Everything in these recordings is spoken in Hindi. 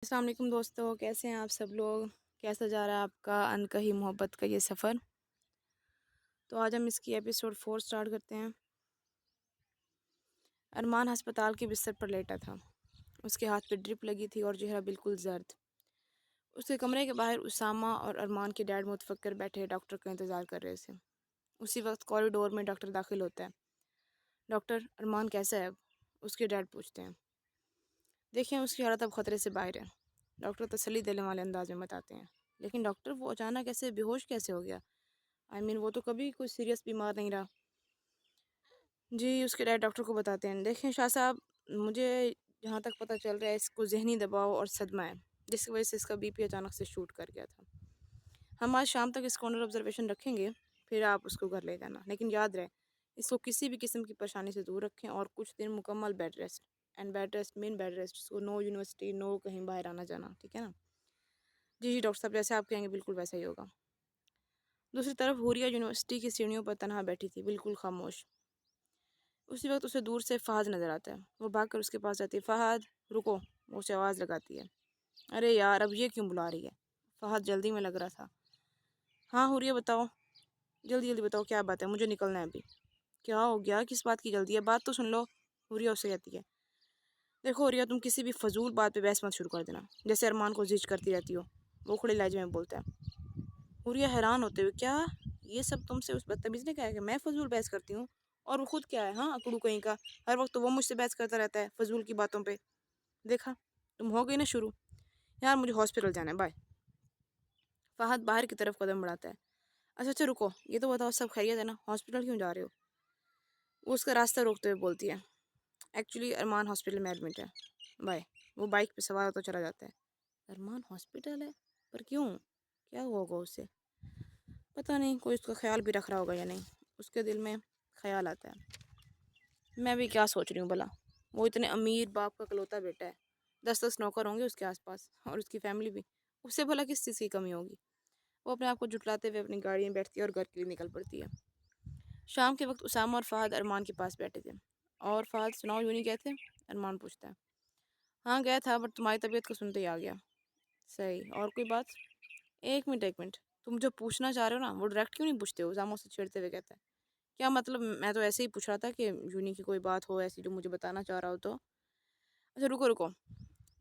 अस्सलाम वालेकुम दोस्तों, कैसे हैं आप सब लोग? कैसा जा रहा है आपका अनकही मोहब्बत का ये सफ़र? तो आज हम इसकी एपिसोड 4 स्टार्ट करते हैं। अरमान अस्पताल के बिस्तर पर लेटा था। उसके हाथ पे ड्रिप लगी थी और चेहरा बिल्कुल जर्द। उसके कमरे के बाहर उसामा और अरमान के डैड मुतफक्कर बैठे डॉक्टर का इंतज़ार कर रहे थे। उसी वक्त कॉरिडोर में डॉक्टर दाखिल होता है। डॉक्टर, अरमान कैसा है अब? उसके डैड पूछते हैं। देखें, उसकी हालत अब ख़तरे से बाहर है, डॉक्टर तसल्ली देने वाले अंदाज में बताते हैं। लेकिन डॉक्टर, वो अचानक ऐसे बेहोश कैसे हो गया? वो तो कभी कोई सीरियस बीमार नहीं रहा। जी, उसके डैड डॉक्टर को बताते हैं। देखें शाह साहब, मुझे जहाँ तक पता चल रहा है इसको ज़हनी दबाव और सदमा है, जिसकी वजह से इसका बीपी अचानक से शूट कर गया था। हम आज शाम तक इसको अंडर ऑब्जर्वेशन रखेंगे, फिर आप उसको घर ले जाना। लेकिन याद रहे, इसको किसी भी किस्म की परेशानी से दूर रखें और कुछ दिन मुकम्मल bed rest. And bed rest mean bed rest, इसको नो यूनिवर्सिटी, नो कहीं बाहर आना जाना, ठीक है ना? जी जी डॉक्टर साहब, जैसे आप कहेंगे बिल्कुल वैसा ही होगा। दूसरी तरफ हुरिया यूनिवर्सिटी की सीढ़ियों पर तनहा बैठी थी, बिल्कुल खामोश। उसी वक्त उसे दूर से फहद नज़र आता है। वो भागकर उसके पास जाती है। फहद, रुको! वो उसे आवाज़ लगाती है। अरे यार, अब ये क्यों बुला रही है? फहद जल्दी में लग रहा था। हाँ हुरिया, बताओ, जल्दी जल्दी बताओ, क्या बात है? मुझे निकलना है अभी। क्या हो गया? किस बात की जल्दी है? बात तो सुन लो। हुरिया उसे कहती है। देखो हुरिया, तुम किसी भी फजूल बात पे बहस मत शुरू कर देना, जैसे अरमान को जिज करती रहती हो। वो खड़े लहजे में बोलता है। हुरिया हैरान होते हुए, क्या ये सब तुमसे उस बदतमीज़ ने कहा है कि मैं फजूल बहस करती हूँ? और वो खुद क्या है, हाँ, अकड़ू कहीं का। हर वक्त तो वो मुझसे बहस करता रहता है फजूल की बातों पे। देखा, तुम हो गई ना शुरू। यार, मुझे हॉस्पिटल जाना है, बाय। फहद बाहर की तरफ कदम बढ़ाता है। अच्छा अच्छा, रुको, ये तो बताओ, सब खैरियत है ना? हॉस्पिटल क्यों जा रहे हो? वो उसका रास्ता रोकते हुए बोलती है। एक्चुअली अरमान हॉस्पिटल में एडमिट है, बाय। वो बाइक पे सवार होकर चला जाता है। अरमान हॉस्पिटल है? पर क्यों? क्या हुआ होगा उसे? पता नहीं, कोई उसका ख्याल भी रख रहा होगा या नहीं। उसके दिल में ख्याल आता है, मैं भी क्या सोच रही हूँ भला। वो इतने अमीर बाप का इकलौता बेटा है, 10-10 नौकर होंगे उसके आसपास, और उसकी फैमिली भी। उससे भला किस चीज़ की कमी होगी? वो अपने आप को जुटलाते हुए अपनी गाड़ी में बैठती है और घर के लिए निकल पड़ती है। शाम के वक्त उसामा और फहद अरमान के पास बैठे थे। और फहद, सुनाओ, यूँ नहीं कहते? अरमान पूछता है। हाँ गया था, बट तुम्हारी तबीयत को सुनते ही आ गया। सही, और कोई बात? एक मिनट, तुम जो पूछना चाह रहे हो ना, वो डायरेक्ट क्यों नहीं पूछते हो? उसामा उसे छेड़ते हुए कहता है। क्या मतलब? मैं तो ऐसे ही पूछ रहा था कि यूनी की कोई बात हो ऐसी जो मुझे बताना चाह रहा हो तो। अच्छा रुको रुको,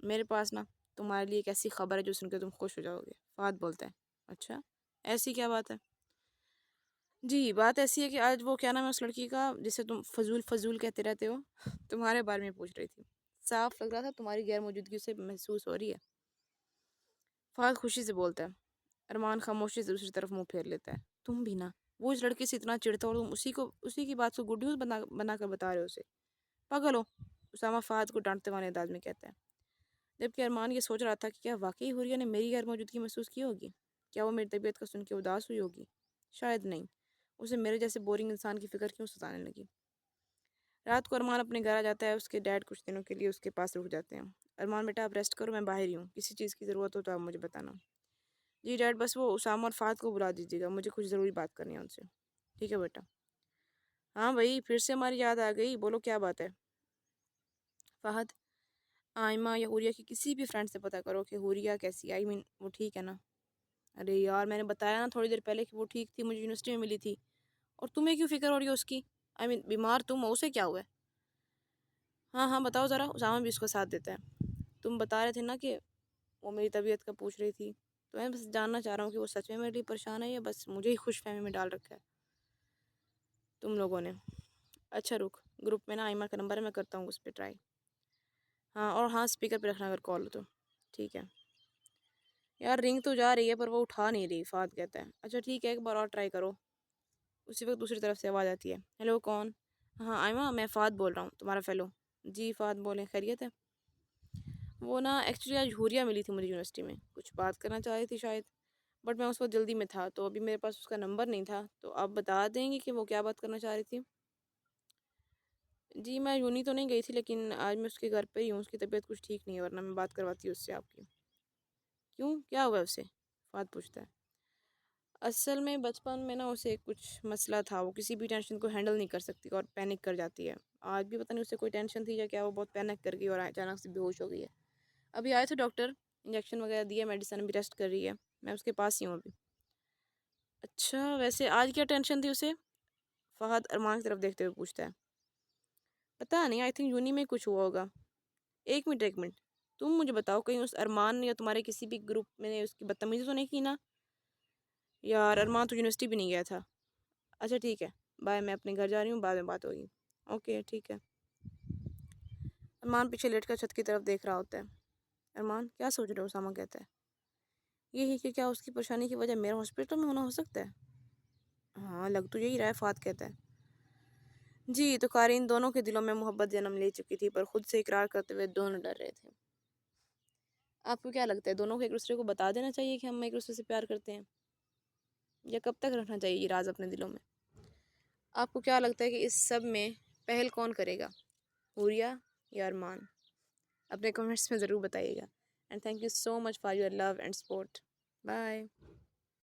मेरे पास ना तुम्हारे लिए एक ऐसी खबर है जो सुन के तुम खुश हो जाओगे। फहद बोलता है। अच्छा, ऐसी क्या बात है? जी, बात ऐसी है कि आज वो, क्या नाम है उस लड़की का जिसे तुम फजूल फजूल कहते रहते हो, तुम्हारे बारे में पूछ रही थी। साफ लग रहा था तुम्हारी गैर मौजूदगी उसे महसूस हो रही है। फहद खुशी से बोलता है। अरमान खामोशी से दूसरी तरफ मुंह फेर लेता है। तुम भी ना, वो इस लड़के से इतना चिढ़ता हो और तुम उसी की बात को गुड न्यूज़ बना कर बता रहे हो उसे। पागल हो, उसामा फहद को डांटते वाले अंदाज में कहता है। जबकि अरमान ये सोच रहा था कि क्या वाकई हुरिया ने मेरी गैर मौजूदगी महसूस की होगी? क्या वो मेरी तबीयत को सुन के उदास हुई होगी? शायद नहीं। उसे मेरे जैसे बोरिंग इंसान की फिक्र क्यों सताने लगी? रात को अरमान अपने घर आ जाता है। उसके डैड कुछ दिनों के लिए उसके पास रुक जाते हैं। अरमान बेटा, आप रेस्ट करो, मैं बाहर ही हूँ, किसी चीज़ की ज़रूरत हो तो आप मुझे बताना। जी डैड, बस वो उसामा और फात को बुला दीजिएगा, मुझे कुछ ज़रूरी बात करनी है उनसे। ठीक है बेटा। हाँ भाई, फिर से हमारी याद आ गई, बोलो क्या बात है? फहद, आयमा या हुरिया की किसी भी फ्रेंड से पता करो कि हुरिया कैसी है, वो ठीक है ना? अरे यार, मैंने बताया ना थोड़ी देर पहले कि वो ठीक थी, मुझे यूनिवर्सिटी में मिली थी। और तुम्हें क्यों फिक्र हो रही है उसकी? बीमार तुम हो, उसे क्या हुआ है? हाँ हाँ बताओ ज़रा। उसामा भी उसका साथ देता है। तुम बता रहे थे ना कि वो मेरी तबीयत का पूछ रही थी, तो मैं बस जानना चाह रहा हूँ कि वो सच में मेरे लिए परेशान है या बस मुझे ही खुशफहमी में डाल रखा है तुम लोगों ने। अच्छा रुक, ग्रुप में ना आइमा का नंबर है, मैं करता हूँ उस पर ट्राई। हाँ, और हाँ, स्पीकर पे रखना अगर कॉल हो तो। ठीक है यार, रिंग तो जा रही है पर वो उठा नहीं रही, फात कहता है। अच्छा ठीक है, एक बार और ट्राई करो। उसी वक्त दूसरी तरफ से आवाज़ आती है। हेलो, कौन? हाँ आइमा, मैं फ़ात बोल रहा हूँ, तुम्हारा फ़ेलो। जी फ़ात बोलें, खैरियत है? वो ना एक्चुअली आज हुरिया मिली थी मुझे यूनिवर्सिटी में, कुछ बात करना चाह रही थी शायद, बट मैं उस वक्त जल्दी में था तो अभी मेरे पास उसका नंबर नहीं था, तो आप बता देंगे कि वो क्या बात करना चाह रही थी? जी, मैं यूनी तो नहीं गई थी, लेकिन आज मैं उसके घर पे ही हूँ। उसकी तबीयत कुछ ठीक नहीं है, वरना मैं बात करवाती उससे आपकी। क्यों, क्या हुआ उसे? फ़ात पूछता है। असल में बचपन में ना उसे कुछ मसला था, वो किसी भी टेंशन को हैंडल नहीं कर सकती और पैनिक कर जाती है। आज भी पता नहीं उसे कोई टेंशन थी या क्या, वो बहुत पैनिक कर गई और अचानक से बेहोश हो गई है। अभी आए थे डॉक्टर, इंजेक्शन वगैरह दिया, मेडिसिन अभी रेस्ट कर रही है, मैं उसके पास ही हूँ अभी। अच्छा, वैसे आज क्या टेंशन थी उसे? फ़हद अरमान की तरफ देखते हुए पूछता है। पता नहीं, आई थिंक यूनी में कुछ हुआ होगा। एक मिनट एक मिनट, तुम मुझे बताओ, कहीं उस अरमान या तुम्हारे किसी भी ग्रुप में उसकी बदतमीजी तो नहीं की ना? यार अरमान तो यूनिवर्सिटी भी नहीं गया था। अच्छा ठीक है, बाय, मैं अपने घर जा रही हूँ, बाद में बात होगी। ओके ठीक है। अरमान पीछे लेट कर छत की तरफ देख रहा होता है। अरमान क्या सोच रहे हो? उसामा कहता है। यही कि क्या उसकी परेशानी की वजह मेरा हॉस्पिटल में होना हो सकता है? हाँ, लग तो यही रहा है, फात कहता है। जी, तो कारीन दोनों के दिलों में मोहब्बत जन्म ले चुकी थी, पर खुद से इकरार करते हुए दोनों डर रहे थे। आपको क्या लगता है, दोनों को एक दूसरे को बता देना चाहिए कि हम एक दूसरे से प्यार करते हैं, या कब तक रखना चाहिए ये राज अपने दिलों में? आपको क्या लगता है कि इस सब में पहल कौन करेगा, हुरिया या अरमान? अपने कमेंट्स में ज़रूर बताइएगा। And thank you so much for your love and support. Bye.